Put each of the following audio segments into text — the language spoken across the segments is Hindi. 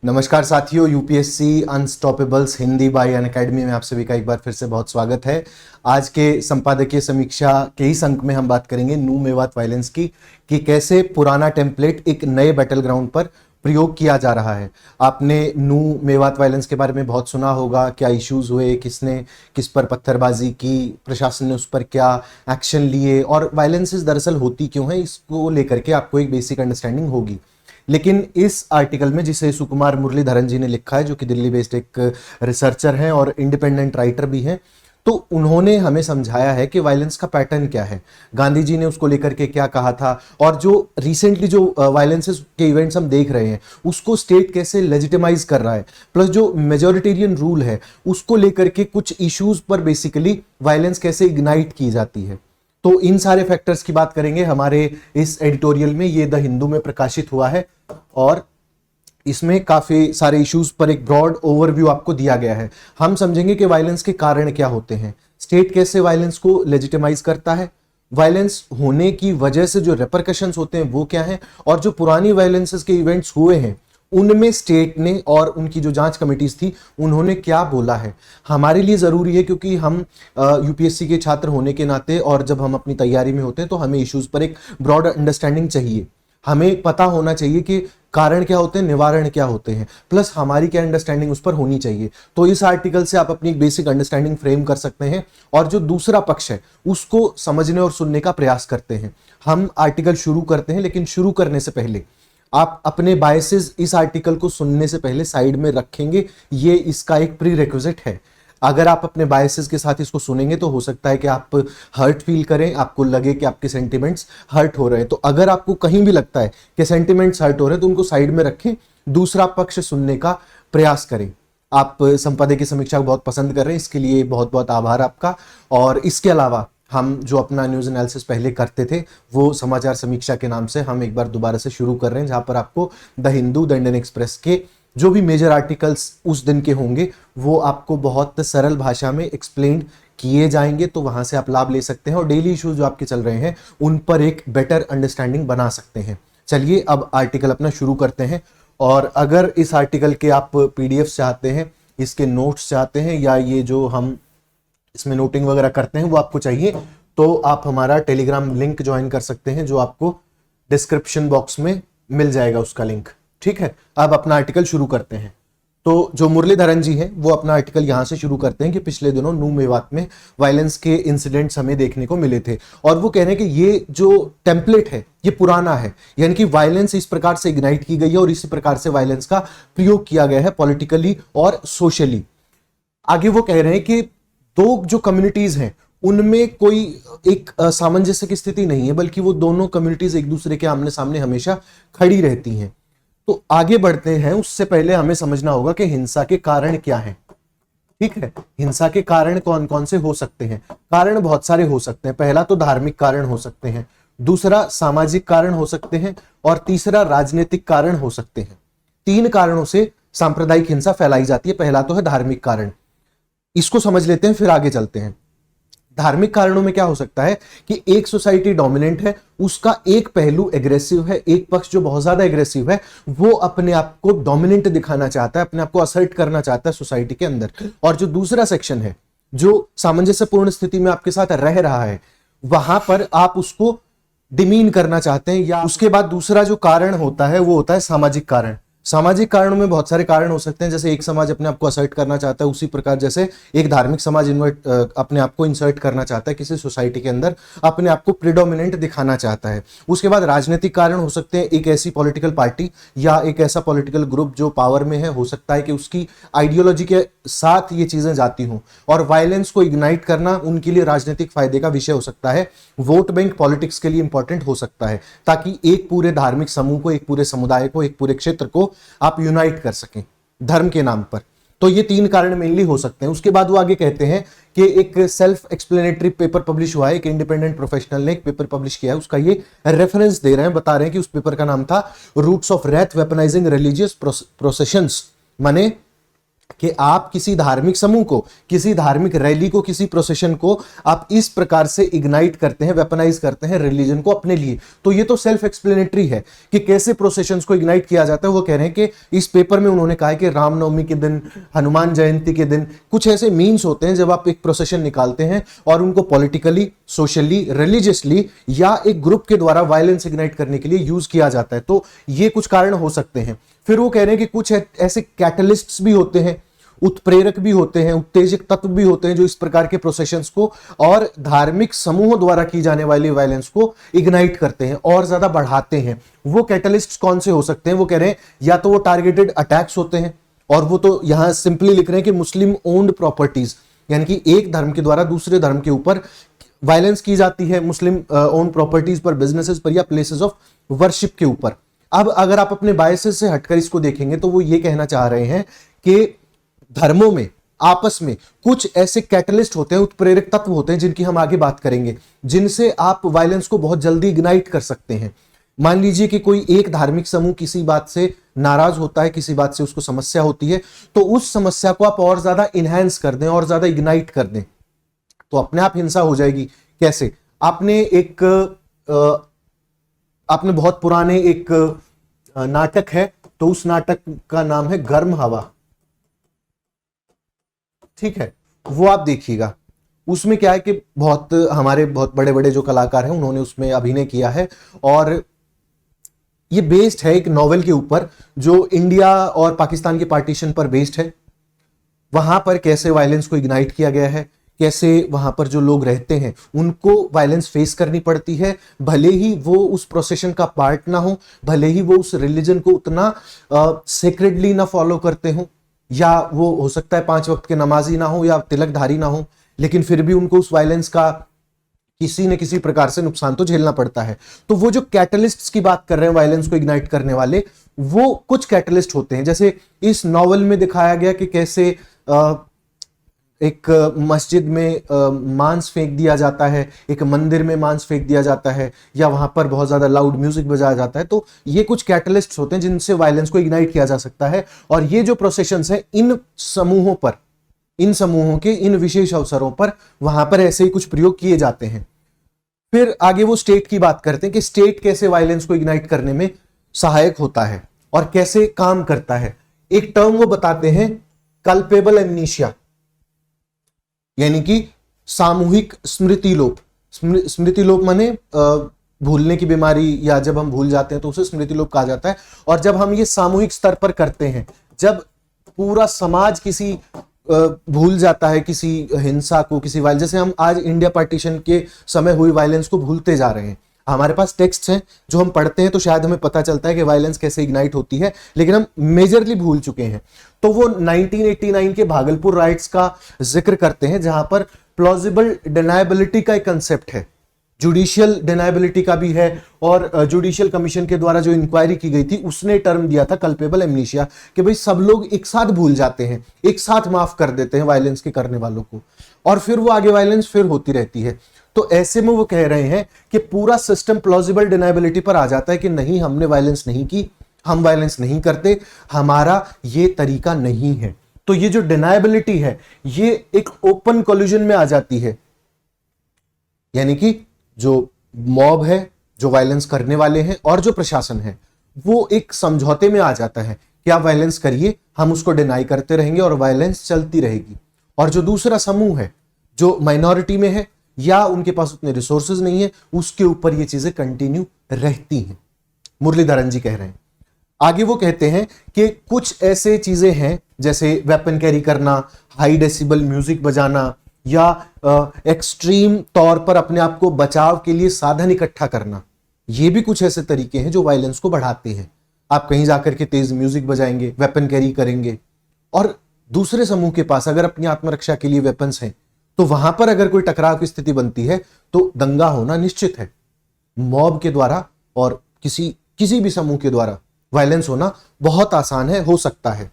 नमस्कार साथियों, यूपीएससी अनस्टॉपेबल्स हिंदी बाय अनअकैडमी में आप सभी का एक बार फिर से बहुत स्वागत है। आज के संपादकीय समीक्षा के इस अंक में हम बात करेंगे नू मेवात वायलेंस की कि कैसे पुराना टेम्पलेट एक नए बैटल ग्राउंड पर प्रयोग किया जा रहा है। आपने नू मेवात वायलेंस के बारे में बहुत सुना होगा, क्या इश्यूज हुए, किसने किस पर पत्थरबाजी की, प्रशासन ने उस पर क्या एक्शन लिए और वायलेंसेस दरअसल होती क्यों है, इसको लेकर के आपको एक बेसिक अंडरस्टैंडिंग होगी। लेकिन इस आर्टिकल में जिसे सुकुमार मुरलीधरन जी ने लिखा है, जो कि दिल्ली बेस्ड एक रिसर्चर हैं और इंडिपेंडेंट राइटर भी हैं, तो उन्होंने हमें समझाया है कि वायलेंस का पैटर्न क्या है, गांधी जी ने उसको लेकर के क्या कहा था और जो रिसेंटली जो वायलेंसेस के इवेंट्स हम देख रहे हैं उसको स्टेट कैसे लेजिटिमाइज कर रहा है, प्लस जो मेजॉरिटेरियन रूल है उसको लेकर के कुछ इश्यूज पर बेसिकली वायलेंस कैसे इग्नाइट की जाती है। तो इन सारे फैक्टर्स की बात करेंगे हमारे इस एडिटोरियल में। ये द हिंदू में प्रकाशित हुआ है और इसमें काफी सारे इश्यूज पर एक ब्रॉड ओवरव्यू आपको दिया गया है। हम समझेंगे कि वायलेंस के कारण क्या होते हैं, स्टेट कैसे वायलेंस को लेजिटिमाइज करता है, वायलेंस होने की वजह से जो रेपरकशंस होते हैं वो क्या है, और जो पुरानी वायलेंसेस के इवेंट्स हुए हैं उनमें स्टेट ने और उनकी जो जांच कमिटीज थी उन्होंने क्या बोला है। हमारे लिए जरूरी है क्योंकि हम यूपीएससी के छात्र होने के नाते और जब हम अपनी तैयारी में होते हैं तो हमें इश्यूज पर एक ब्रॉड अंडरस्टैंडिंग चाहिए। हमें पता होना चाहिए कि कारण क्या होते हैं, निवारण क्या होते हैं, प्लस हमारी क्या अंडरस्टैंडिंग उस पर होनी चाहिए। तो इस आर्टिकल से आप अपनी बेसिक अंडरस्टैंडिंग फ्रेम कर सकते हैं और जो दूसरा पक्ष है उसको समझने और सुनने का प्रयास करते हैं। हम आर्टिकल शुरू करते हैं, लेकिन शुरू करने से पहले आप अपने बायसेस इस आर्टिकल को सुनने से पहले साइड में रखेंगे, ये इसका एक प्री रिक्विजिट है। अगर आप अपने बायसेस के साथ इसको सुनेंगे तो हो सकता है कि आप हर्ट फील करें, आपको लगे कि आपके सेंटिमेंट्स हर्ट हो रहे हैं। तो अगर आपको कहीं भी लगता है कि सेंटिमेंट्स हर्ट हो रहे हैं तो उनको साइड में रखें, दूसरा पक्ष सुनने का प्रयास करें। आप संपादकीय समीक्षा बहुत पसंद कर रहे हैं, इसके लिए बहुत बहुत आभार आपका। और इसके अलावा हम जो अपना न्यूज एनालिसिस पहले करते थे वो समाचार समीक्षा के नाम से हम एक बार दोबारा से शुरू कर रहे हैं, जहां पर आपको the Hindu, the Indian express के जो भी मेजर आर्टिकल्स उस दिन के होंगे वो आपको बहुत सरल भाषा में एक्सप्लेन किए जाएंगे। तो वहां से आप लाभ ले सकते हैं और डेली इश्यूज जो आपके चल रहे हैं उन पर एक बेटर अंडरस्टैंडिंग बना सकते हैं। चलिए अब आर्टिकल अपना शुरू करते हैं। और अगर इस आर्टिकल के आप पीडीएफ चाहते हैं, इसके नोट्स चाहते हैं, या ये जो हम इसमें नोटिंग वगैरह करते हैं वो आपको चाहिए, तो आप हमारा टेलीग्राम लिंक ज्वाइन कर सकते हैं, जो आपको डिस्क्रिप्शन बॉक्स में मिल जाएगा उसका लिंक। ठीक है, अब अपना आर्टिकल शुरू करते हैं। तो जो मुरलीधरन जी हैं वो अपना आर्टिकल यहां से शुरू करते हैं कि पिछले दिनों नू मेवात में वायलेंस के इंसिडेंट्स हमें देखने को मिले थे और वो कह रहे हैं कि ये जो टेम्पलेट है ये पुराना है, यानी कि वायलेंस इस प्रकार से इग्नाइट की गई है और इसी प्रकार से वायलेंस का प्रयोग किया गया है पॉलिटिकली और सोशली। आगे वो कह रहे हैं कि दो जो कम्युनिटीज हैं उनमें कोई एक सामंजस्य की स्थिति नहीं है, बल्कि वो दोनों कम्युनिटीज एक दूसरे के आमने सामने हमेशा खड़ी रहती हैं। तो आगे बढ़ते हैं, उससे पहले हमें समझना होगा कि हिंसा के कारण क्या हैं। ठीक है, हिंसा के कारण कौन कौन से हो सकते हैं। कारण बहुत सारे हो सकते हैं। पहला तो धार्मिक कारण हो सकते हैं, दूसरा सामाजिक कारण हो सकते हैं और तीसरा राजनीतिक कारण हो सकते हैं। तीन कारणों से सांप्रदायिक हिंसा फैलाई जाती है। पहला तो है धार्मिक कारण, इसको समझ लेते हैं फिर आगे चलते हैं। धार्मिक कारणों में क्या हो सकता है कि एक सोसाइटी डोमिनेंट है, उसका एक पहलू एग्रेसिव है, एक पक्ष जो बहुत ज्यादा एग्रेसिव है वो अपने आप को डोमिनेंट दिखाना चाहता है, अपने आप को असर्ट करना चाहता है सोसाइटी के अंदर। और जो दूसरा सेक्शन है जो सामंजस्यपूर्ण स्थिति में आपके साथ रह रहा है, वहां पर आप उसको डिमीन करना चाहते हैं। या उसके बाद दूसरा जो कारण होता है वो होता है सामाजिक कारण। सामाजिक कारणों में बहुत सारे कारण हो सकते हैं, जैसे एक समाज अपने आप को असर्ट करना चाहता है, उसी प्रकार जैसे एक धार्मिक समाज अपने आप को इंसर्ट करना चाहता है किसी सोसाइटी के अंदर, अपने आप को प्रिडोमिनेंट दिखाना चाहता है। उसके बाद राजनीतिक कारण हो सकते हैं, एक ऐसी पॉलिटिकल पार्टी या एक ऐसा पॉलिटिकल ग्रुप जो पावर में है, हो सकता है कि उसकी आइडियोलॉजी के साथ ये चीजें जाती हों और वायलेंस को इग्नाइट करना उनके लिए राजनीतिक फायदे का विषय हो सकता है। वोट बैंक पॉलिटिक्स के लिए इंपॉर्टेंट हो सकता है, ताकि एक पूरे धार्मिक समूह को, एक पूरे समुदाय को, एक पूरे क्षेत्र को आप यूनाइट कर सकें धर्म के नाम पर। तो ये तीन कारण मेनली हो सकते हैं। उसके बाद वो आगे कहते हैं कि एक सेल्फ एक्सप्लेनेटरी पेपर पब्लिश हुआ है, एक इंडिपेंडेंट प्रोफेशनल ने एक पेपर पब्लिश किया है, उसका ये रेफरेंस दे रहे हैं, बता रहे हैं कि उस पेपर का नाम था roots of wrath weaponising religious processions, माने कि आप किसी धार्मिक समूह को, किसी धार्मिक रैली को, किसी प्रोसेशन को आप इस प्रकार से इग्नाइट करते हैं, वेपनाइज करते हैं रिलीजन को अपने लिए। तो ये तो सेल्फ एक्सप्लेनेटरी है कि कैसे प्रोसेशंस को इग्नाइट किया जाता है। वो कह रहे हैं कि इस पेपर में उन्होंने कहा है कि रामनवमी के दिन, हनुमान जयंती के दिन कुछ ऐसे मीन्स होते हैं जब आप एक प्रोसेशन निकालते हैं और उनको पॉलिटिकली, सोशली, रिलीजियसली या एक ग्रुप के द्वारा वायलेंस इग्नाइट करने के लिए यूज किया जाता है। तो ये कुछ कारण हो सकते हैं। फिर वो कह रहे हैं कि कुछ ऐसे कैटलिस्ट्स भी होते हैं, उत्प्रेरक भी होते हैं, उत्तेजक तत्व भी होते हैं जो इस प्रकार के प्रोसेशंस को और धार्मिक समूहों द्वारा की जाने वाली वायलेंस को इग्नाइट करते हैं और ज्यादा बढ़ाते हैं। वो कैटलिस्ट्स कौन से हो सकते हैं? वो कह रहे हैं या तो वो टारगेटेड अटैक्स होते हैं, और वो तो यहां सिंपली लिख रहे हैं कि मुस्लिम ओन्ड प्रॉपर्टीज, यानी कि एक धर्म के द्वारा दूसरे धर्म के ऊपर वायलेंस की जाती है, मुस्लिम ओन्ड प्रॉपर्टीज पर, बिजनेसेस पर या प्लेसेस ऑफ वर्शिप के ऊपर। अब अगर आप अपने बायसेस से हटकर इसको देखेंगे तो वो ये कहना चाह रहे हैं कि धर्मों में आपस में कुछ ऐसे कैटलिस्ट होते हैं, उत्प्रेरक तत्व होते हैं जिनकी हम आगे बात करेंगे, जिनसे आप वायलेंस को बहुत जल्दी इग्नाइट कर सकते हैं। मान लीजिए कि कोई एक धार्मिक समूह किसी बात से नाराज होता है, किसी बात से उसको समस्या होती है, तो उस समस्या को आप और ज्यादा इनहैंस कर दें और ज्यादा इग्नाइट कर दें तो अपने आप हिंसा हो जाएगी। कैसे? आपने बहुत पुराने एक नाटक है, तो उस नाटक का नाम है गर्म हवा, ठीक है, वो आप देखिएगा। उसमें क्या है कि हमारे बहुत बड़े बड़े जो कलाकार हैं उन्होंने उसमें अभिनय किया है, और ये बेस्ड है एक नॉवेल के ऊपर जो इंडिया और पाकिस्तान के पार्टीशन पर बेस्ड है। वहां पर कैसे वायलेंस को इग्नाइट किया गया है, कैसे वहां पर जो लोग रहते हैं उनको वायलेंस फेस करनी पड़ती है, भले ही वो उस प्रोसेशन का पार्ट ना हो, भले ही वो उस रिलीजन को उतना सेक्रेडली ना फॉलो करते हो, या वो हो सकता है 5 वक्त के नमाजी ना हो या तिलकधारी ना हो, लेकिन फिर भी उनको उस वायलेंस का किसी न किसी प्रकार से नुकसान तो झेलना पड़ता है। तो वो जो कैटलिस्ट्स की बात कर रहे हैं वायलेंस को इग्नाइट करने वाले, वो कुछ कैटलिस्ट होते हैं। जैसे इस नॉवेल में दिखाया गया कि कैसे एक मस्जिद में मांस फेंक दिया जाता है, एक मंदिर में मांस फेंक दिया जाता है, या वहां पर बहुत ज्यादा लाउड म्यूजिक बजाया जाता है। तो ये कुछ कैटलिस्ट्स होते हैं जिनसे वायलेंस को इग्नाइट किया जा सकता है। और ये जो प्रोसेशंस हैं, इन समूहों के इन विशेष अवसरों पर वहां पर ऐसे ही कुछ प्रयोग किए जाते हैं। फिर आगे वो स्टेट की बात करते हैं कि स्टेट कैसे वायलेंस को इग्नाइट करने में सहायक होता है और कैसे काम करता है। एक टर्म वो बताते हैं, कल्पेबल एमनीशिया, यानी कि सामूहिक स्मृति लोप। स्मृति लोप माने भूलने की बीमारी, या जब हम भूल जाते हैं तो उसे स्मृति लोप कहा जाता है। और जब हम ये सामूहिक स्तर पर करते हैं, जब पूरा समाज किसी भूल जाता है किसी हिंसा को, किसी वायलेंस, जैसे हम आज इंडिया पार्टीशन के समय हुई वायलेंस को भूलते जा रहे हैं। हमारे पास टेक्स्ट हैं जो हम पढ़ते हैं तो शायद हमें पता चलता है कि वायलेंस कैसे इग्नाइट होती है, लेकिन हम मेजरली भूल चुके हैं। तो वो 1989 के भागलपुर राइट्स का जिक्र करते हैं, जहां पर प्लॉजिबल डिनायबिलिटी का एक कंसेप्ट है, जुडिशियल डिनायबिलिटी का भी है, और जुडिशियल कमीशन के द्वारा जो इंक्वायरी की गई थी उसने टर्म दिया था कल्पेबल एमनीशिया, कि भाई सब लोग एक साथ भूल जाते हैं, एक साथ माफ कर देते हैं वायलेंस के करने वालों को, और फिर वो आगे वायलेंस फिर होती रहती है। तो ऐसे में वो कह रहे हैं कि पूरा सिस्टम प्लॉजिबल डिनायबिलिटी पर आ जाता है कि नहीं, हमने वायलेंस नहीं की, हम वायलेंस नहीं करते, हमारा ये तरीका नहीं है। तो ये जो डिनायबिलिटी है ये एक ओपन कोलिजन में आ जाती है, यानी कि जो मॉब है, जो वायलेंस करने वाले हैं, और जो प्रशासन है, वो एक समझौते में आ जाता है कि आप वायलेंस करिए, हम उसको डिनाई करते रहेंगे और वायलेंस चलती रहेगी। और जो दूसरा समूह है जो माइनॉरिटी में है या उनके पास उतने रिसोर्सेज नहीं है, उसके ऊपर ये चीजें कंटिन्यू रहती हैं। मुरलीधरन जी कह रहे हैं। आगे वो कहते हैं कि कुछ ऐसे चीजें हैं जैसे वेपन कैरी करना, हाई डेसिबल म्यूजिक बजाना, या एक्सट्रीम तौर पर अपने आप को बचाव के लिए साधन इकट्ठा करना। ये भी कुछ ऐसे तरीके हैं जो वायलेंस को बढ़ाते हैं। आप कहीं जाकर के तेज म्यूजिक बजाएंगे, वेपन कैरी करेंगे, और दूसरे समूह के पास अगर अपनी आत्मरक्षा के लिए वेपन्स हैं, तो वहां पर अगर कोई टकराव की स्थिति बनती है तो दंगा होना निश्चित है। मॉब के द्वारा और किसी भी समूह के द्वारा वायलेंस होना बहुत आसान है, हो सकता है।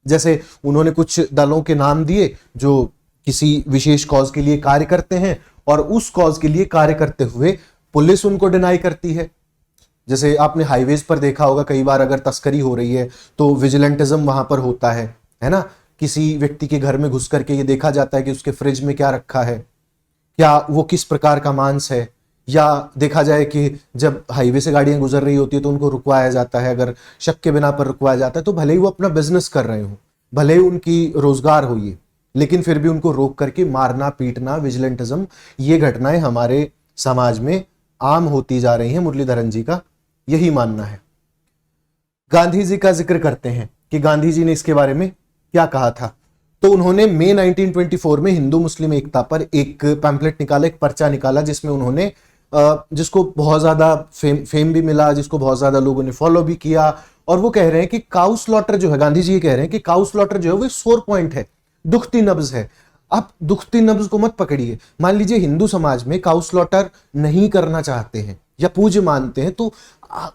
जैसे उन्होंने कुछ दलों के नाम दिए जो किसी विशेष कॉज के लिए कार्य करते हैं, और उस कॉज के लिए कार्य करते हुए पुलिस उनको डिनाई करती है। जैसे आपने हाईवेज पर देखा होगा कई बार, अगर तस्करी हो रही है तो विजिलेंटिज्म वहां पर होता है ना, किसी व्यक्ति के घर में घुस करके ये देखा जाता है कि उसके फ्रिज में क्या रखा है, क्या वो किस प्रकार का मांस है, या देखा जाए कि जब हाईवे से गाड़ियां गुजर रही होती है तो उनको रुकवाया जाता है, अगर शक के बिना पर रुकवाया जाता है, तो भले ही वो अपना बिजनेस कर रहे हो, भले ही उनकी रोजगार हो ये, लेकिन फिर भी उनको रोक करके मारना पीटना, विजिलेंटिज्म, ये घटनाएं हमारे समाज में आम होती जा रही हैं। मुरलीधरन जी का यही मानना है। गांधी जी का जिक्र करते हैं कि गांधी जी ने इसके बारे में क्या कहा था। तो उन्होंने मई 1924 में हिंदू मुस्लिम एकता पर एक पैम्पलेट निकाला, एक पर्चा निकाला, जिसमें उन्होंने जिसको बहुत ज्यादा फेम भी मिला, जिसको बहुत ज्यादा लोगों ने फॉलो भी किया, और वो कह रहे हैं कि काउ स्लॉटर जो है, गांधी जी ये कह रहे हैं कि काउ स्लॉटर जो है वो सोर पॉइंट है, दुखती नब्ज है। आप दुखती नब्ज को मत पकड़िए। मान लीजिए हिंदू समाज में काउ स्लॉटर नहीं करना चाहते हैं या पूज्य मानते हैं, तो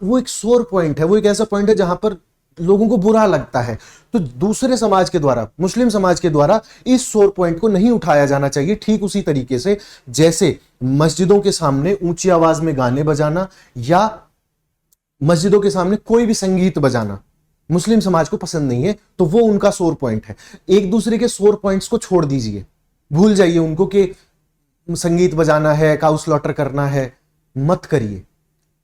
वो एक सोर पॉइंट है, वो एक ऐसा पॉइंट है जहां पर लोगों को बुरा लगता है। तो दूसरे समाज के द्वारा, मुस्लिम समाज के द्वारा इस सोर पॉइंट को नहीं उठाया जाना चाहिए। ठीक उसी तरीके से जैसे मस्जिदों के सामने ऊंची आवाज में गाने बजाना या मस्जिदों के सामने कोई भी संगीत बजाना मुस्लिम समाज को पसंद नहीं है, तो वो उनका सोर पॉइंट है। एक दूसरे के सोर पॉइंट्स को छोड़ दीजिए, भूल जाइए उनको कि संगीत बजाना है, काउ स्लॉटर करना है, मत करिए।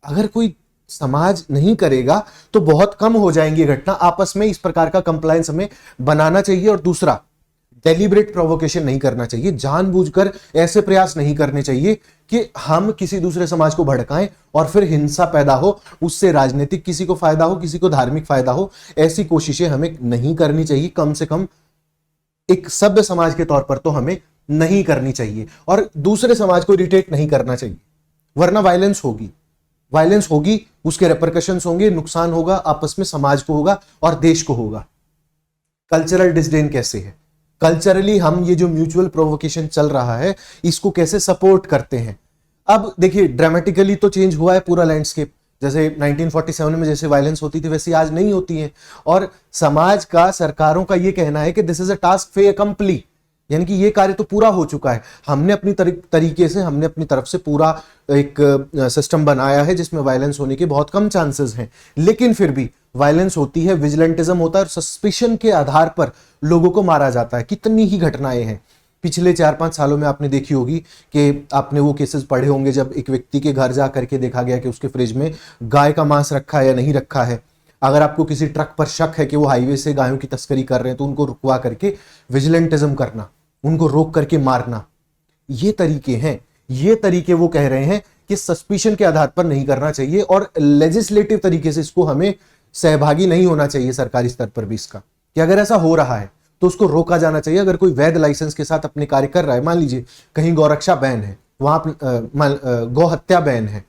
अगर कोई समाज नहीं करेगा तो बहुत कम हो जाएंगी घटना। आपस में इस प्रकार का कंप्लायंस हमें बनाना चाहिए। और दूसरा, डेलिब्रेट प्रोवोकेशन नहीं करना चाहिए, जानबूझकर ऐसे प्रयास नहीं करने चाहिए कि हम किसी दूसरे समाज को भड़काएं और फिर हिंसा पैदा हो, उससे राजनीतिक किसी को फायदा हो, किसी को धार्मिक फायदा हो। ऐसी कोशिशें हमें नहीं करनी चाहिए, कम से कम एक सभ्य समाज के तौर पर तो हमें नहीं करनी चाहिए। और दूसरे समाज को इरिटेट नहीं करना चाहिए, वरना वायलेंस होगी, वायलेंस होगी, उसके रेपरकशंस होंगे, नुकसान होगा, आपस में समाज को होगा और देश को होगा। कल्चरल डिसडेन कैसे है, कल्चरली हम ये जो म्यूचुअल प्रोवोकेशन चल रहा है इसको कैसे सपोर्ट करते हैं। अब देखिए, ड्रामेटिकली तो चेंज हुआ है पूरा लैंडस्केप। जैसे 1947 में जैसे वायलेंस होती थी वैसी आज नहीं होती है। और समाज का, सरकारों का ये कहना है कि दिस इज अ टास्क फे कंप्लीट, यानी कि ये कार्य तो पूरा हो चुका है। हमने अपनी तरीके से, हमने अपनी तरफ से पूरा एक सिस्टम बनाया है जिसमें वायलेंस होने के बहुत कम चांसेस हैं, लेकिन फिर भी वायलेंस होती है, विजिलेंटिज्म होता है और सस्पिशन के आधार पर लोगों को मारा जाता है। कितनी ही घटनाएं हैं पिछले 4-5 सालों में, आपने देखी होगी कि आपने वो केसेस पढ़े होंगे जब एक व्यक्ति के घर जा करके देखा गया कि उसके फ्रिज में गाय का मांस रखा है या नहीं रखा है। अगर आपको किसी ट्रक पर शक है कि वो हाईवे से गायों की तस्करी कर रहे हैं तो उनको रुकवा करके विजिलेंटिज्म करना, उनको रोक करके मारना, ये तरीके हैं। ये तरीके वो कह रहे हैं कि सस्पिशन के आधार पर नहीं करना चाहिए और लेजिस्लेटिव तरीके से इसको हमें सहभागी नहीं होना चाहिए सरकारी स्तर पर भी इसका, कि अगर ऐसा हो रहा है तो उसको रोका जाना चाहिए। अगर कोई वैध लाइसेंस के साथ अपने कार्य कर रहा है, मान लीजिए कहीं गौरक्षा बैन है, वहां गौ हत्या बैन है,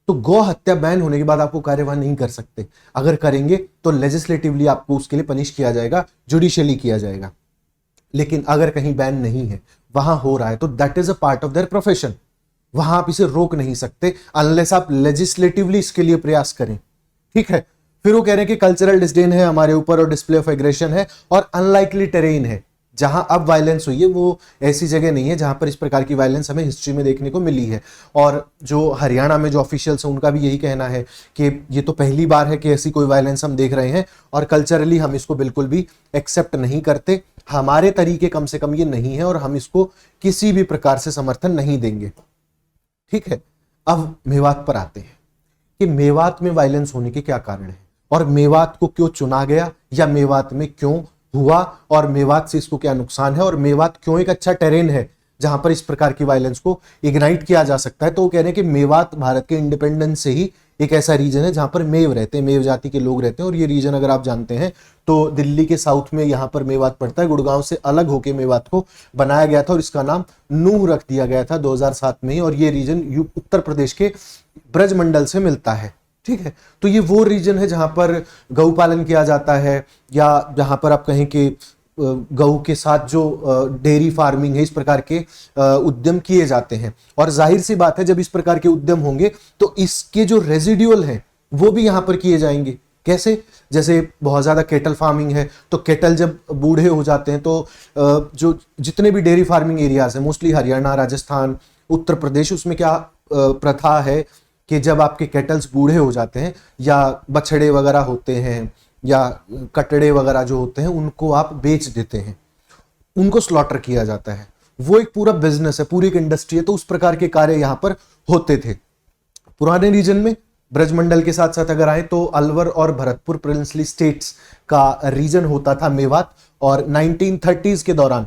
तो गौ हत्या बैन होने के बाद आपको कार्यवाही नहीं कर सकते। अगर करेंगे तो लेजिस्लेटिवली आपको उसके लिए पनिश किया जाएगा, जुडिशियली किया जाएगा। लेकिन अगर कहीं बैन नहीं है, वहां हो रहा है, तो that is a part of their profession, वहां आप इसे रोक नहीं सकते अनलेस आप लेजिस्लेटिवली इसके लिए प्रयास करें। ठीक है। फिर वो कह रहे हैं कि कल्चरल डिसडेन है हमारे ऊपर और डिस्प्ले ऑफ एग्रेशन है और अनलाइकली टेरेन है। जहां अब वायलेंस हुई है वो ऐसी जगह नहीं है जहां पर इस प्रकार की वायलेंस हमें हिस्ट्री में देखने को मिली है। और जो हरियाणा में जो ऑफिशियल्स हैं उनका भी यही कहना है कि ये तो पहली बार है कि ऐसी कोई वायलेंस हम देख रहे हैं और कल्चरली हम इसको बिल्कुल भी एक्सेप्ट नहीं करते। हमारे तरीके कम से कम ये नहीं है और हम इसको किसी भी प्रकार से समर्थन नहीं देंगे। ठीक है। अब मेवात पर आते हैं कि मेवात में वायलेंस होने के क्या कारण है और मेवात को क्यों चुना गया या मेवात में क्यों हुआ और मेवात से इसको क्या नुकसान है और मेवात क्यों एक अच्छा टेरेन है जहां पर इस प्रकार की वायलेंस को इग्नाइट किया जा सकता है। तो वो कह रहे हैं कि मेवात भारत के इंडिपेंडेंस से ही एक ऐसा रीजन है जहां पर मेव रहते हैं, मेव जाति के लोग रहते हैं। और ये रीजन अगर आप जानते हैं तो दिल्ली के साउथ में यहाँ पर मेवात पड़ता है। गुड़गांव से अलग होकर मेवात को बनाया गया था और इसका नाम नूह रख दिया गया था 2007 में ही। और ये रीजन उत्तर प्रदेश के ब्रज मंडल से मिलता है। ठीक है। तो ये वो रीजन है जहां पर गौ पालन किया जाता है या जहां पर आप कहें कि गऊ के साथ जो डेयरी फार्मिंग है, इस प्रकार के उद्यम किए जाते हैं। और जाहिर सी बात है जब इस प्रकार के उद्यम होंगे तो इसके जो रेजिडुअल हैं वो भी यहां पर किए जाएंगे। कैसे? जैसे बहुत ज्यादा केटल फार्मिंग है तो केटल जब बूढ़े हो जाते हैं तो जो जितने भी डेयरी फार्मिंग एरियाज हैं, मोस्टली हरियाणा, राजस्थान, उत्तर प्रदेश, उसमें क्या प्रथा है कि जब आपके केटल्स बूढ़े हो जाते हैं या बछड़े वगैरह होते हैं या कटड़े वगैरह जो होते हैं उनको आप बेच देते हैं। उनको स्लॉटर किया जाता है। वो एक पूरा बिजनेस है, पूरी एक इंडस्ट्री है। तो उस प्रकार के कार्य यहां पर होते थे। पुराने रीजन में ब्रजमंडल के साथ साथ अगर आए तो अलवर और भरतपुर प्रिंसली स्टेट्स का रीजन होता था मेवात। और 1930s के दौरान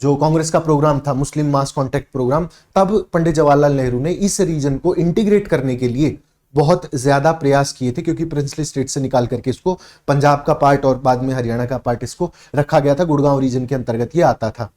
जो कांग्रेस का प्रोग्राम था, मुस्लिम मास कॉन्टैक्ट प्रोग्राम, तब पंडित जवाहरलाल नेहरू ने इस रीजन को इंटीग्रेट करने के लिए बहुत ज्यादा प्रयास किए थे, क्योंकि प्रिंसली स्टेट से निकाल करके इसको पंजाब का पार्ट और बाद में हरियाणा का पार्ट इसको रखा गया था। गुड़गांव रीजन के अंतर्गत ये आता था।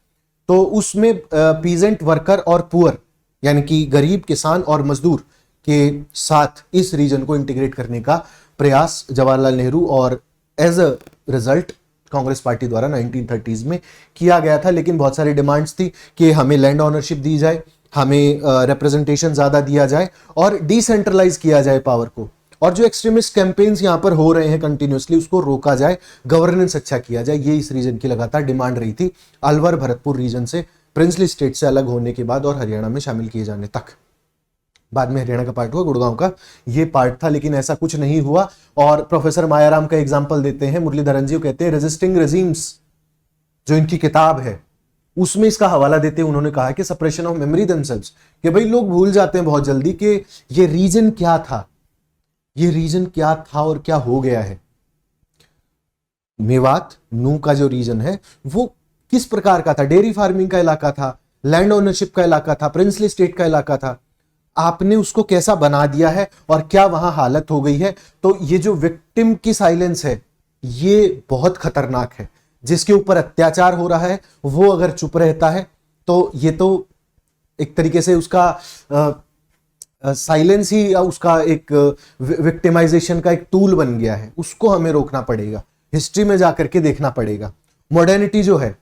तो उसमें पीजेंट, वर्कर और पुअर यानी कि गरीब, किसान और मजदूर के साथ इस रीजन को इंटीग्रेट करने का प्रयास जवाहरलाल नेहरू और as a result Congress party द्वारा 1930s में किया गया था। लेकिन बहुत सारी डिमांड्स थी कि हमें लैंड ओनरशिप दी जाए, हमें रिप्रेजेंटेशन ज्यादा दिया जाए और डिसेंट्रलाइज किया जाए पावर को, और जो एक्सट्रीमिस्ट कैंपेन्स यहां पर हो रहे हैं कंटिन्यूअसली उसको रोका जाए, गवर्नेंस अच्छा किया जाए। ये इस रीजन की लगातार डिमांड रही थी, अलवर भरतपुर रीजन से, प्रिंसली स्टेट से अलग होने के बाद और हरियाणा में शामिल किए जाने तक। बाद में हरियाणा का पार्ट हुआ, गुड़गांव का ये पार्ट था, लेकिन ऐसा कुछ नहीं हुआ। और प्रोफेसर मायाराम का एग्जांपल देते हैं, मुरलीधरन जी कहते हैं रेजिस्टिंग रेजिम्स जो इनकी किताब है उसमें इसका हवाला देते हैं उन्होंने कहा कि सप्रेशन ऑफ मेमोरी देमसेल्व्स, कि भाई लोग भूल जाते हैं बहुत जल्दी कि ये रीजन क्या था, ये रीजन क्या था और क्या हो गया है। मेवात नू का जो रीजन है वो किस प्रकार का था, डेयरी फार्मिंग का इलाका था, लैंड ओनरशिप का इलाका था, प्रिंसली स्टेट का इलाका था। आपने उसको कैसा बना दिया है और क्या वहां हालत हो गई है। तो ये जो विक्टिम की साइलेंस है ये बहुत खतरनाक है। जिसके ऊपर अत्याचार हो रहा है वो अगर चुप रहता है तो ये तो एक तरीके से उसका साइलेंस ही उसका एक विक्टिमाइजेशन का एक टूल बन गया है। उसको हमें रोकना पड़ेगा, हिस्ट्री में जाकर के देखना पड़ेगा। मॉडर्निटी जो है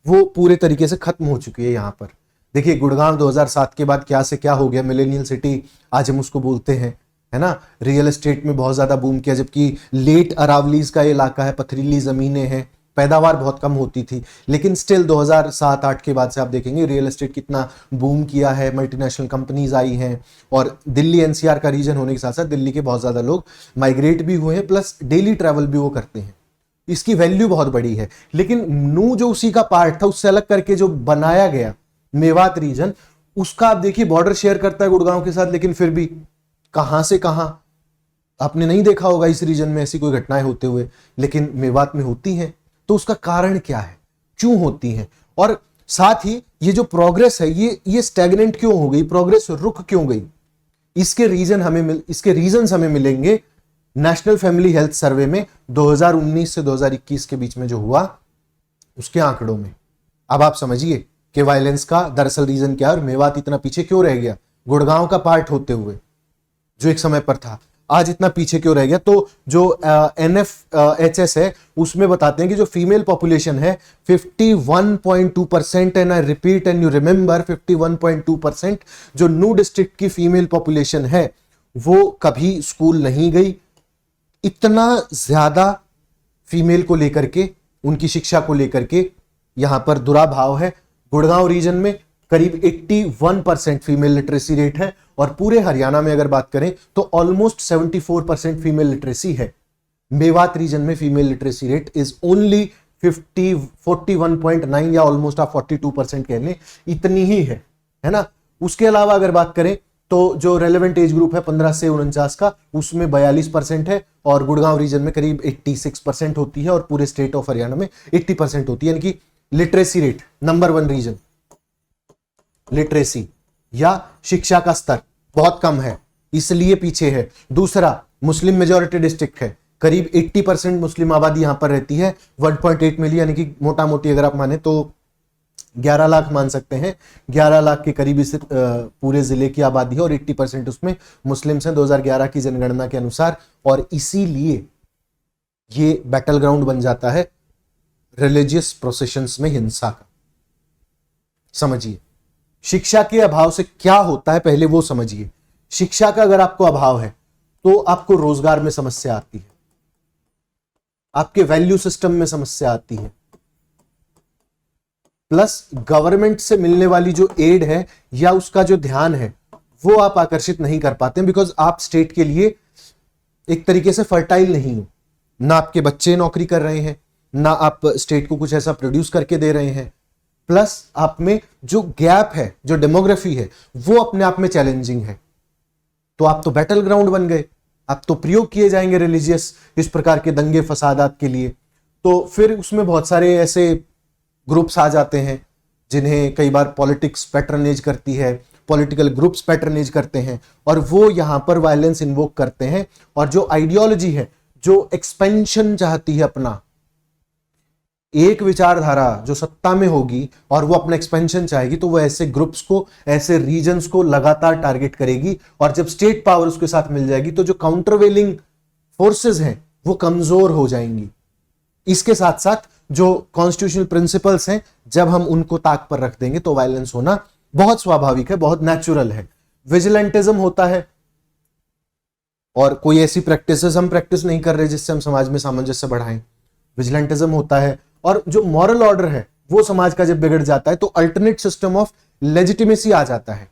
वो पूरे तरीके से खत्म हो चुकी है यहां पर। देखिए गुड़गांव 2007 के बाद क्या से क्या हो गया, मिलेनियल सिटी आज हम उसको बोलते हैं, है ना। रियल एस्टेट में बहुत ज्यादा बूम किया, जबकि लेट अरावलीज का इलाका है, पथरीली जमीनें हैं, पैदावार बहुत कम होती थी, लेकिन स्टिल 2007-8 के बाद से आप देखेंगे रियल एस्टेट कितना बूम किया है, मल्टीनेशनल कंपनीज आई हैं। और दिल्ली एनसीआर का रीजन होने के साथ साथ दिल्ली के बहुत ज्यादा लोग माइग्रेट भी हुए हैं, प्लस डेली ट्रैवल भी वो करते हैं। इसकी वैल्यू बहुत बड़ी है। लेकिन नू जो उसी का पार्ट था उससे अलग करके जो बनाया गया मेवात रीजन, उसका आप देखिए बॉर्डर शेयर करता है गुड़गांव के साथ, लेकिन फिर भी कहां से कहां आपने नहीं देखा होगा इस रीजन में ऐसी कोई घटनाएं होते हुए, लेकिन मेवात में होती हैं। तो उसका कारण क्या है, क्यों होती हैं, और साथ ही ये जो प्रोग्रेस है ये स्टैग्नेंट क्यों हो गई, प्रोग्रेस रुक क्यों गई, इसके रीजंस हमें मिलेंगे नेशनल फैमिली हेल्थ सर्वे में 2019 से 2021 के बीच में जो हुआ उसके आंकड़ों में। अब आप समझिए कि वायलेंस का दरअसल रीजन क्या है और मेवात इतना पीछे क्यों रह गया, गुड़गांव का पार्ट होते हुए जो एक समय पर था, आज इतना पीछे क्यों रह गया। तो जो NFHS है उसमें बताते हैं कि जो फीमेल पॉपुलेशन है 51.2%, and I repeat and you remember 51.2% जो नू डिस्ट्रिक्ट की फीमेल पॉपुलेशन है वो कभी स्कूल नहीं गई। इतना ज्यादा फीमेल को लेकर के, उनकी शिक्षा को लेकर के यहां पर दुराभाव है। गुड़गांव रीजन में करीब 81% फीमेल लिटरेसी रेट है, और पूरे हरियाणा में अगर बात करें तो ऑलमोस्ट 74% फीमेल लिटरेसी है। मेवात रीजन में female literacy rate is only 41.9 या ऑलमोस्ट आप 42% कह लें, इतनी ही है ना। उसके अलावा अगर बात करें तो जो रेलेवेंट एज ग्रुप है 15 से 49 का, उसमें 42% है, और गुड़गांव रीजन में करीब 86% होती है, और पूरे स्टेट ऑफ हरियाणा में 80% होती है। यानी कि literacy rate number 1 region, literacy या शिक्षा का स्तर बहुत कम है, इसलिए पीछे है। दूसरा, मुस्लिम मेजॉरिटी डिस्ट्रिक्ट है, करीब 80% मुस्लिम आबादी यहां पर रहती है, 1.8 मिलियन, यानी कि मोटा मोटी अगर आप माने तो 11 लाख मान सकते हैं। 11 लाख के करीब इस पूरे जिले की आबादी है, और 80% उसमें मुस्लिम्स हैं 2011 की जनगणना के अनुसार। और इसीलिए ये बैटल ग्राउंड बन जाता है रिलीजियस प्रोसेशंस में हिंसा का। समझिए शिक्षा के अभाव से क्या होता है, पहले वो समझिए। शिक्षा का अगर आपको अभाव है तो आपको रोजगार में समस्या आती है, आपके वैल्यू सिस्टम में समस्या आती है, प्लस गवर्नमेंट से मिलने वाली जो एड है या उसका जो ध्यान है वो आप आकर्षित नहीं कर पाते, बिकॉज आप स्टेट के लिए एक तरीके से फर्टाइल नहीं हो। ना आपके बच्चे नौकरी कर रहे हैं, ना आप स्टेट को कुछ ऐसा प्रोड्यूस करके दे रहे हैं, प्लस आप में जो गैप है, जो डेमोग्राफी है, वो अपने आप में चैलेंजिंग है। तो आप तो बैटल ग्राउंड बन गए, आप तो प्रयोग किए जाएंगे रिलीजियस इस प्रकार के दंगे फसादात के लिए। तो फिर उसमें बहुत सारे ऐसे ग्रुप्स आ जाते हैं जिन्हें कई बार पॉलिटिक्स पैटर्नेज करती है, पॉलिटिकल ग्रुप्स पैटर्नेज करते हैं, और वो यहां पर वायलेंस इन्वोक करते हैं। और जो आइडियोलॉजी है, जो एक्सपेंशन चाहती है, अपना एक विचारधारा जो सत्ता में होगी और वो अपना एक्सपेंशन चाहेगी, तो वो ऐसे ग्रुप्स को, ऐसे रीजन्स को लगातार टारगेट करेगी। और जब स्टेट पावर उसके साथ मिल जाएगी तो जो काउंटरवेलिंग फोर्सेस हैं वो कमजोर हो जाएंगी। इसके साथ साथ जो कॉन्स्टिट्यूशनल प्रिंसिपल्स हैं, जब हम उनको ताक पर रख देंगे तो वायलेंस होना बहुत स्वाभाविक है, बहुत नेचुरल है। विजिलेंटिज्म होता है, और कोई ऐसी प्रैक्टिसेस हम प्रैक्टिस नहीं कर रहे जिससे हम समाज में सामंजस्य बढ़ाएं। विजिलेंटिज्म होता है, और जो मॉरल ऑर्डर है वो समाज का जब बिगड़ जाता है तो अल्टरनेट सिस्टम ऑफ लेजिटिमेसी आ जाता है।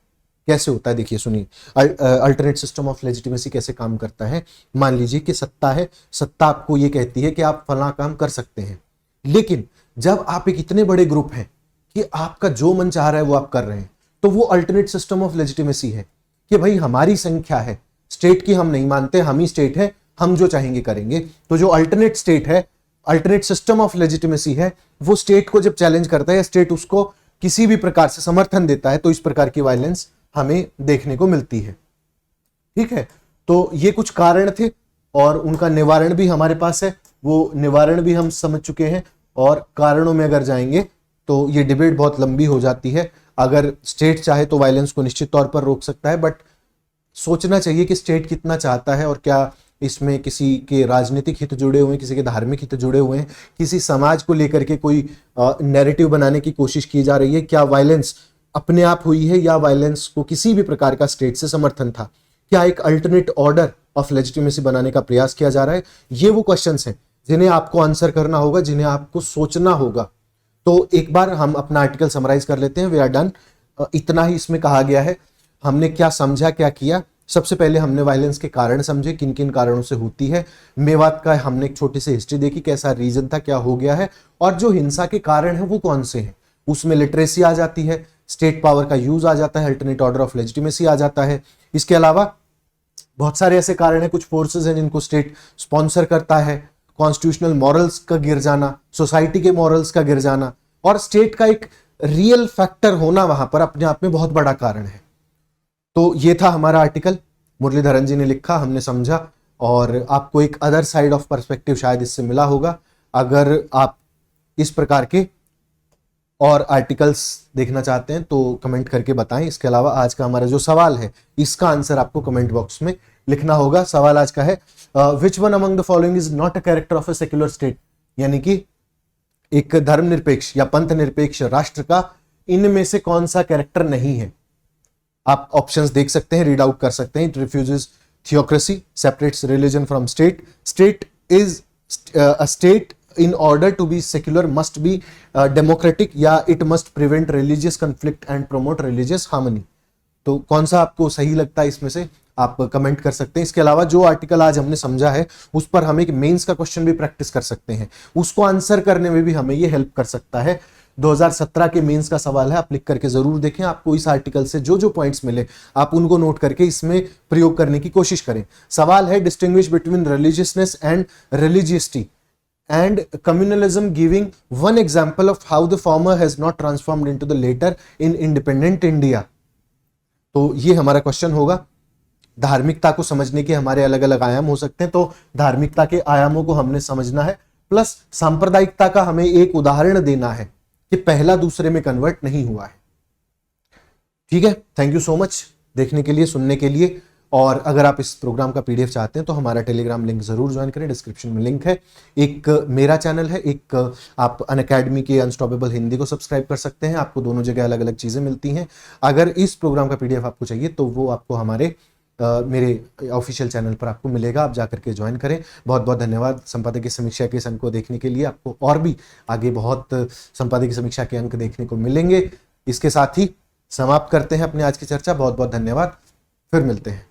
कैसे होता है देखिए, सुनिए। अल्टरनेट सिस्टम ऑफ लेजिटिमेसी कैसे काम करता है। मान लीजिए कि सत्ता है, सत्ता आपको ये कहती है कि आप फला काम कर सकते हैं, लेकिन जब आप एक इतने बड़े ग्रुप हैं कि आपका जो मन चाह रहा है वो आप कर रहे हैं, तो वो अल्टरनेट सिस्टम ऑफ लेजिटिमेसी है कि भाई हमारी संख्या है, स्टेट की हम नहीं मानते, हम ही स्टेट है, हम जो चाहेंगे करेंगे। तो जो अल्टरनेट स्टेट है, अल्टरनेट सिस्टम ऑफ लेजिटिमेसी है, वो स्टेट को जब चैलेंज करता है या स्टेट उसको किसी भी प्रकार से समर्थन देता है, तो इस प्रकार की वायलेंस हमें देखने को मिलती है। ठीक है, तो ये कुछ कारण थे और उनका निवारण भी हमारे पास है, वो निवारण भी हम समझ चुके हैं। और कारणों में अगर जाएंगे तो ये डिबेट बहुत लंबी हो जाती है। अगर स्टेट चाहे तो वायलेंस को निश्चित तौर पर रोक सकता है, बट सोचना चाहिए कि स्टेट कितना चाहता है और क्या इसमें किसी के राजनीतिक हित जुड़े हुए हैं, किसी के धार्मिक हित जुड़े हुए हैं, किसी समाज को लेकर के कोई नैरेटिव बनाने की कोशिश की जा रही है। क्या वायलेंस अपने आप हुई है या वायलेंस को किसी भी प्रकार का स्टेट से समर्थन था? क्या एक अल्टरनेट ऑर्डर ऑफ लेजिटिमेसी बनाने का प्रयास किया जा रहा है? ये वो क्वेश्चंस हैं जिन्हें आपको आंसर करना होगा, जिन्हें आपको सोचना होगा। तो एक बार हम अपना आर्टिकल समराइज कर लेते हैं। We are done. इतना ही इसमें कहा गया है। हमने क्या समझा, क्या किया। सबसे पहले हमने वायलेंस के कारण समझे, किन किन कारणों से होती है। मेवात का हमने एक छोटी सी हिस्ट्री देखी, कैसा रीजन था, क्या हो गया है, और जो हिंसा के कारण है वो कौन से हैं। उसमें लिटरेसी आ जाती है, स्टेट पावर का यूज आ जाता है, अल्टरनेट ऑर्डर ऑफ लेजिटिमेसी आ जाता है। इसके अलावा बहुत सारे ऐसे कारण हैं, कुछ फोर्सेस हैं जिनको स्टेट स्पॉन्सर करता है, कॉन्स्टिट्यूशनल मॉरल्स का गिर जाना, सोसाइटी के मॉरल्स का गिर जाना, और स्टेट का एक रियल फैक्टर होना वहां पर अपने आप में बहुत बड़ा कारण है। तो ये था हमारा आर्टिकल, मुरलीधरन जी ने लिखा, हमने समझा, और आपको एक अदर साइड ऑफ पर्सपेक्टिव शायद इससे मिला होगा। अगर आप इस प्रकार के और आर्टिकल्स देखना चाहते हैं तो कमेंट करके बताएं। इसके अलावा आज का हमारा जो सवाल है, इसका आंसर आपको कमेंट बॉक्स में लिखना होगा। सवाल आज का है, which one among the following is not a character of A secular state, यानी कि एक धर्मनिरपेक्ष या पंथ निरपेक्ष राष्ट्र का इनमें से कौन सा कैरेक्टर नहीं है। आप ऑप्शंस देख सकते हैं, रीड आउट कर सकते हैं। It refuses theocracy, separates religion from state, state is a state in order to be secular must be democratic, या it must prevent religious conflict and promote religious harmony। तो कौन सा आपको सही लगता है इसमें से, आप कमेंट कर सकते हैं। इसके अलावा जो आर्टिकल आज हमने समझा है उस पर हम एक मेंस का क्वेश्चन भी प्रैक्टिस कर सकते हैं, उसको आंसर करने में भी हमें ये हेल्प कर सकता है। 2017 के मेंस का सवाल है, आप लिख करके जरूर देखें। आपको इस आर्टिकल से जो जो पॉइंट्स मिले आप उनको नोट करके इसमें प्रयोग करने की कोशिश करें। सवाल है, distinguish between religiousness and religiosity and communalism, giving one example of how the former has not transformed into the later in independent India। तो ये हमारा क्वेश्चन होगा। धार्मिकता को समझने के हमारे अलग अलग आयाम हो सकते हैं, तो धार्मिकता के आयामों को हमने समझना है, प्लस सांप्रदायिकता का हमें एक उदाहरण देना है कि पहला दूसरे में कन्वर्ट नहीं हुआ है। ठीक है, थैंक यू सो मच देखने के लिए, सुनने के लिए। और अगर आप इस प्रोग्राम का पीडीएफ चाहते हैं तो हमारा टेलीग्राम लिंक जरूर ज्वाइन करें, डिस्क्रिप्शन में लिंक है। एक मेरा चैनल है, एक आप अनअकैडमी के अनस्टॉपेबल हिंदी को सब्सक्राइब कर सकते हैं। आपको दोनों जगह अलग अलग चीजें मिलती हैं। अगर इस प्रोग्राम का पीडीएफ आपको चाहिए तो वो आपको हमारे मेरे ऑफिशियल चैनल पर आपको मिलेगा, आप जाकर के ज्वाइन करें। बहुत बहुत धन्यवाद। संपादकीय समीक्षा के इस अंक को देखने के लिए आपको और भी आगे बहुत संपादकीय समीक्षा के अंक देखने को मिलेंगे। इसके साथ ही समाप्त करते हैं अपनी आज की चर्चा। बहुत बहुत धन्यवाद, फिर मिलते हैं।